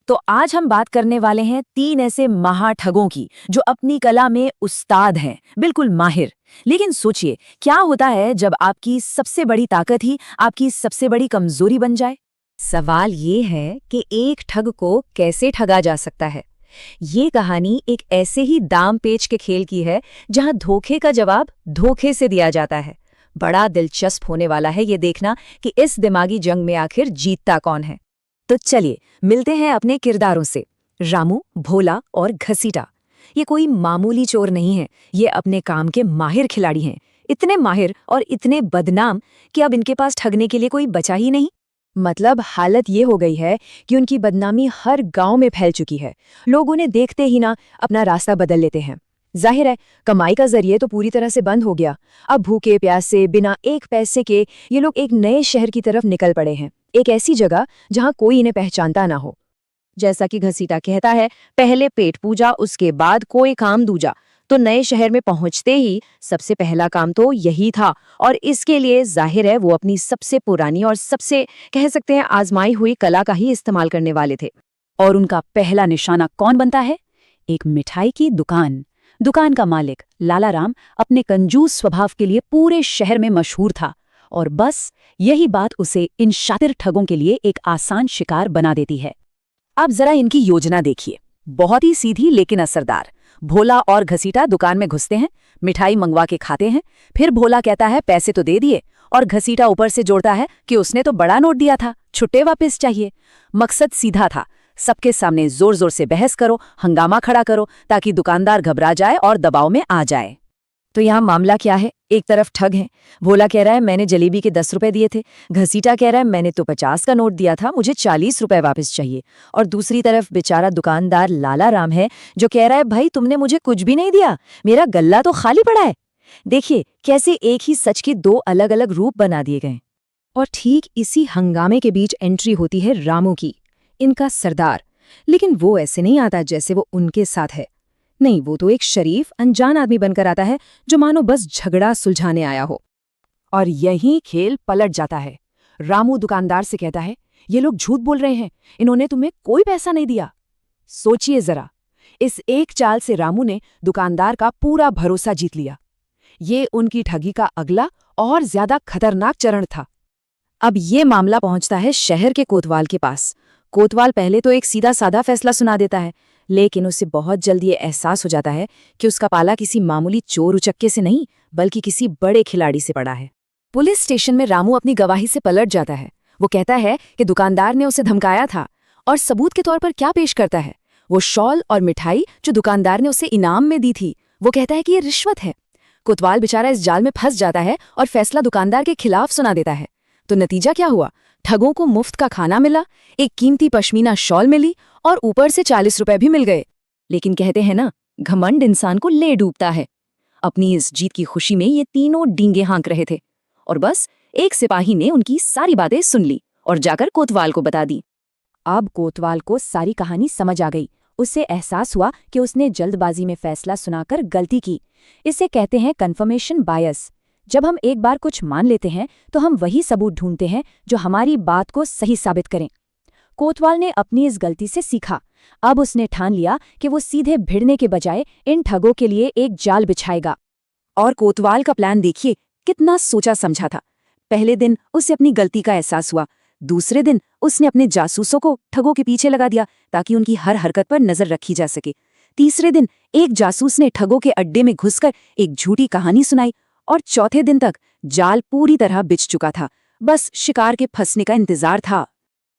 तो आज हम बात करने वाले हैं 3 ऐसे महाठगों की जो अपनी कला में उस्ताद हैं, बिल्कुल माहिर। लेकिन सोचिए, क्या होता है जब आपकी सबसे बड़ी ताकत ही आपकी सबसे बड़ी कमजोरी बन जाए? सवाल ये है कि एक ठग को कैसे ठगा जा सकता है। ये कहानी एक ऐसे ही दाम पेच के खेल की है जहां धोखे का जवाब धोखे से दिया जाता है। बड़ा दिलचस्प होने वाला है ये देखना कि इस दिमागी जंग में आखिर जीतता कौन है। तो चलिए मिलते हैं अपने किरदारों से। रामू, भोला और घसीटा। ये कोई मामूली चोर नहीं है, ये अपने काम के माहिर खिलाड़ी हैं। इतने माहिर और इतने बदनाम कि अब इनके पास ठगने के लिए कोई बचा ही नहीं। मतलब हालत ये हो गई है कि उनकी बदनामी हर गांव में फैल चुकी है। लोग उन्हें देखते ही ना अपना रास्ता बदल लेते हैं। जाहिर है, कमाई का जरिए तो पूरी तरह से बंद हो गया। अब भूखे प्यासे बिना एक पैसे के ये लोग एक नए शहर की तरफ निकल पड़े हैं, एक ऐसी जगह जहां कोई इन्हें पहचानता ना हो। जैसा कि घसीटा कहता है, पहले पेट पूजा, उसके बाद कोई काम दूजा। तो नए शहर में पहुंचते ही सबसे पहला काम तो यही था, और इसके लिए जाहिर है वो अपनी सबसे पुरानी और सबसे कह सकते हैं आजमाई हुई कला का ही इस्तेमाल करने वाले थे। और उनका पहला निशाना कौन बनता है? एक मिठाई की दुकान। दुकान का मालिक लाला राम अपने कंजूस स्वभाव के लिए पूरे शहर में मशहूर था, और बस यही बात उसे इन शातिर ठगों के लिए एक आसान शिकार बना देती है। अब जरा इनकी योजना देखिए, बहुत ही सीधी लेकिन असरदार। भोला और घसीटा दुकान में घुसते हैं, मिठाई मंगवा के खाते हैं। फिर भोला कहता है पैसे तो दे दिए, और घसीटा ऊपर से जोड़ता है कि उसने तो बड़ा नोट दिया था, छुट्टे वापस चाहिए। मकसद सीधा था, सबके सामने जोर जोर से बहस करो, हंगामा खड़ा करो, ताकि दुकानदार घबरा जाए और दबाव में आ जाए। तो यहाँ मामला क्या है? एक तरफ ठग है, भोला कह रहा है मैंने जलेबी के 10 रुपए दिए थे। घसीटा कह रहा है मैंने तो 50 का नोट दिया था, मुझे 40 रुपए वापस चाहिए। और दूसरी तरफ बेचारा दुकानदार लाला राम है जो कह रहा है भाई तुमने मुझे कुछ भी नहीं दिया, मेरा गल्ला तो खाली पड़ा है। देखिए कैसे एक ही सच के 2 अलग अलग रूप बना दिए गए। और ठीक इसी हंगामे के बीच एंट्री होती है रामू की, इनका सरदार। लेकिन वो ऐसे नहीं आता जैसे वो उनके साथ है। नहीं, वो तो एक शरीफ अनजान आदमी बनकर आता है जो मानो बस झगड़ा सुलझाने आया हो। और यही खेल पलट जाता है। रामू दुकानदार से कहता है ये लोग झूठ बोल रहे हैं, इन्होंने तुम्हें कोई पैसा नहीं दिया। सोचिए जरा, इस एक चाल से रामू ने दुकानदार का पूरा भरोसा जीत लिया। ये उनकी ठगी का अगला और ज्यादा खतरनाक चरण था। अब ये मामला पहुंचता है शहर के कोतवाल के पास। कोतवाल पहले तो एक सीधा साधा फैसला सुना देता है, लेकिन उसे बहुत जल्द ये एहसास हो जाता है कि उसका पाला किसी मामूली चोर उचक्के से नहीं, बल्कि किसी बड़े खिलाड़ी से पड़ा है। पुलिस स्टेशन में रामू अपनी गवाही से पलट जाता है। वो कहता है कि दुकानदार ने उसे धमकाया था, और सबूत के तौर पर क्या पेश करता है? वो शॉल और मिठाई जो दुकानदार ने उसे इनाम में दी थी। वो कहता है कि ये रिश्वत है। कोतवाल बेचारा इस जाल में फंस जाता है और फैसला दुकानदार के खिलाफ सुना देता है। तो नतीजा क्या हुआ? ठगों को मुफ्त का खाना मिला, एक कीमती पश्मीना शॉल मिली, और ऊपर से 40 रुपए भी मिल गए। लेकिन कहते हैं ना, घमंड इंसान को ले डूबता है। अपनी इस जीत की खुशी में ये तीनों डींगे हाँक रहे थे, और बस एक सिपाही ने उनकी सारी बातें सुन ली और जाकर कोतवाल को बता दी। अब कोतवाल को सारी कहानी समझ आ गई। उससे एहसास हुआ कि उसने जल्दबाजी में फैसला सुनाकर गलती की। इसे कहते हैं कन्फर्मेशन बायस। जब हम एक बार कुछ मान लेते हैं तो हम वही सबूत ढूंढते हैं जो हमारी बात को सही साबित करें। कोतवाल ने अपनी इस गलती से सीखा। अब उसने ठान लिया कि वो सीधे भिड़ने के बजाय इन ठगों के लिए एक जाल बिछाएगा। और कोतवाल का प्लान देखिए, कितना सोचा समझा था। पहले दिन उसे अपनी गलती का एहसास हुआ। दूसरे दिन उसने अपने जासूसों को ठगों के पीछे लगा दिया ताकि उनकी हर हरकत पर नजर रखी जा सके। तीसरे दिन एक जासूस ने ठगों के अड्डे में घुसकर एक झूठी कहानी सुनाई, और चौथे दिन तक जाल पूरी तरह बिछ चुका था। बस शिकार के फंसने का इंतजार था।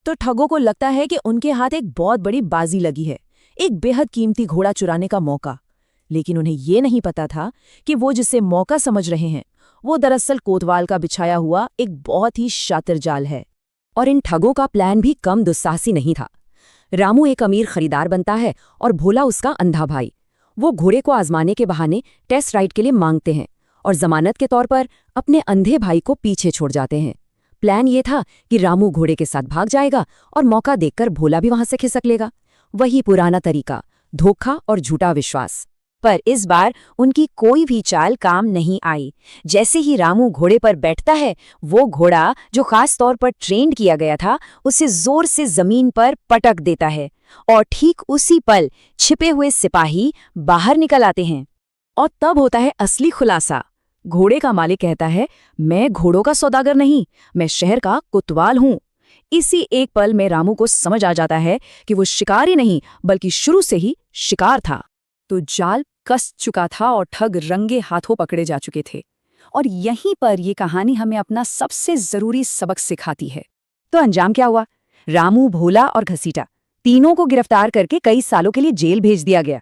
तो ठगों को लगता है कि उनके हाथ एक बहुत बड़ी बाजी लगी है, एक बेहद कीमती घोड़ा चुराने का मौका। लेकिन उन्हें ये नहीं पता था कि वो जिसे मौका समझ रहे हैं वो दरअसल कोतवाल का बिछाया हुआ एक बहुत ही शातिर जाल है। और इन ठगों का प्लान भी कम दुस्साहसी नहीं था। रामू एक अमीर खरीदार बनता है और भोला उसका अंधा भाई। वो घोड़े को आजमाने के बहाने टेस्ट राइड के लिए मांगते हैं, और जमानत के तौर पर अपने अंधे भाई को पीछे छोड़ जाते हैं। प्लान ये था कि रामू घोड़े के साथ भाग जाएगा और मौका देखकर भोला भी वहां से खिसक लेगा। वही पुराना तरीका, धोखा और झूठा विश्वास। पर इस बार उनकी कोई भी चाल काम नहीं आई। जैसे ही रामू घोड़े पर बैठता है, वो घोड़ा जो खास तौर पर ट्रेन किया गया था, उसे जोर से जमीन पर पटक देता है और ठीक उसी पल छिपे हुए सिपाही बाहर निकल आते हैं। और तब होता है असली खुलासा। घोड़े का मालिक कहता है, मैं घोड़ों का सौदागर नहीं, मैं शहर का कोतवाल हूं। इसी एक पल में रामू को समझ आ जाता है कि वो शिकारी नहीं बल्कि शुरू से ही शिकार था। तो जाल कस चुका था और ठग रंगे हाथों पकड़े जा चुके थे। और यहीं पर ये कहानी हमें अपना सबसे जरूरी सबक सिखाती है। तो अंजाम क्या हुआ? रामू, भोला और घसीटा तीनों को गिरफ्तार करके कई सालों के लिए जेल भेज दिया गया।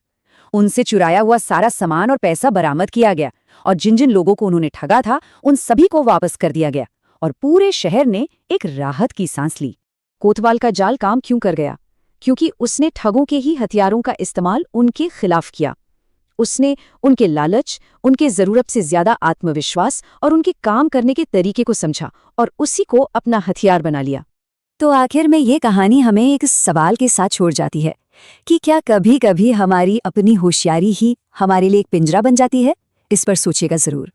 उनसे चुराया हुआ सारा सामान और पैसा बरामद किया गया और जिन जिन लोगों को उन्होंने ठगा था उन सभी को वापस कर दिया गया और पूरे शहर ने एक राहत की सांस ली। कोतवाल का जाल काम क्यों कर गया? क्योंकि उसने ठगों के ही हथियारों का इस्तेमाल उनके खिलाफ किया। उसने उनके लालच, उनके जरूरत से ज्यादा आत्मविश्वास और उनके काम करने के तरीके को समझा और उसी को अपना हथियार बना लिया। तो आखिर में ये कहानी हमें एक सवाल के साथ छोड़ जाती है कि क्या कभी कभी हमारी अपनी होशियारी ही हमारे लिए एक पिंजरा बन जाती है? इस पर सोचिएगा जरूर।